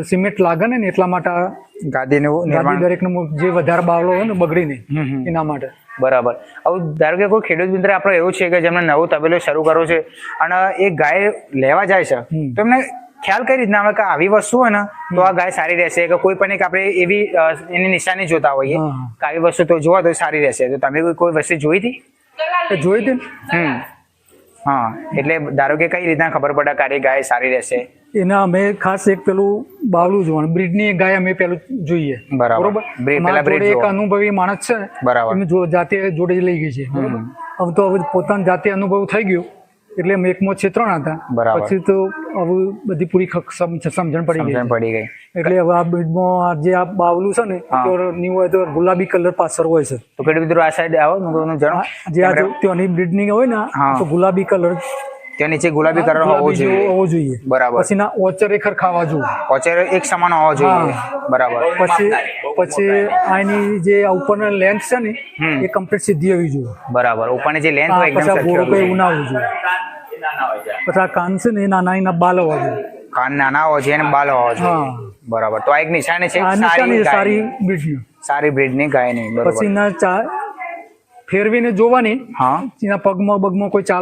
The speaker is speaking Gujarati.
સિમેન્ટ લાગે ને એટલા માટે ગાદીનું ગાદી દરેકનો જે વધારે બાવલો હોય ને બગડી નહીં એના માટે. બરાબર. હવે ધારો કે કોઈ ખેડૂત મિત્ર આપણે એવું છે કે જેમને નવું તબેલો શરૂ કરવો છે અને એ ગાય લેવા જાય છે તો એમને ખ્યાલ કઈ રીતના આવે કે આવી વસ્તુ હોય ને તો આ ગાય સારી રહેશે કે કોઈ પણ એક આપણે એવી એની નિશાની જોતા હોઈએ કે આવી વસ્તુ તો જોવા તો સારી રહેશે, તો તમે કોઈ વસ્તુ જોઈ હતી? જોઈ હતી. હા, એટલે ધારો કે કઈ રીતના ખબર પડે કે આ ગાય સારી રહેશે? એના અમે ખાસ એક પેલું બાવલું જોવાનું, બ્રીડની એક ગાય અમે પેલું જોઈએ. બરાબર. એક અનુભવી માણસ છે, બરાબર, જાતે જોડે લઈ ગઈ છે. બરાબર. હવે તો હવે પોતાનો જાતે અનુભવ થઈ ગયો એટલે અમે એકમાં છે 3 હતા. પછી તો હવે બધી પૂરી સમજણ પડી ગઈ. એટલે હવે આ બ્રીડમાં જે આ બાવલું છે ને new હોય તો ગુલાબી કલર પાછળ હોય છે. તો ખેડૂત મિત્રો આ સાઈડ આવો જણાવો. જે આ ત્યાંની બ્રીડની હોય ને તો ગુલાબી કલર ત્યાં નીચે ગુલાબી કલર હોવો જોઈએ. બરાબર. પછી ના ઓચર ખર ખાવા જોઈએ. ઓચર એક સમાન હોવો જોઈએ. બરાબર. પછી આની જે ઉપરના લેન્થ છે ને એ કમ્પ્લીટ સીધી હોવી જોઈએ. બરાબર. ઉપરની જે લેન્થ હોય એકદમ સરખી હોવી જોઈએ. ઉનાવવું જોઈએ. પછી આ કાન છે ને નાના એના બાલ હોવા જોઈએ. કાન નાના હોવા જોઈએ અને બાલ હોવા જોઈએ. બરાબર. તો આ એક નિશાની છે સારી બ્રીડની. સારી બ્રીડની ગાયની. પછી ના ફેરવીને જોવાની. એના પગમાં કોઈ ચાલવા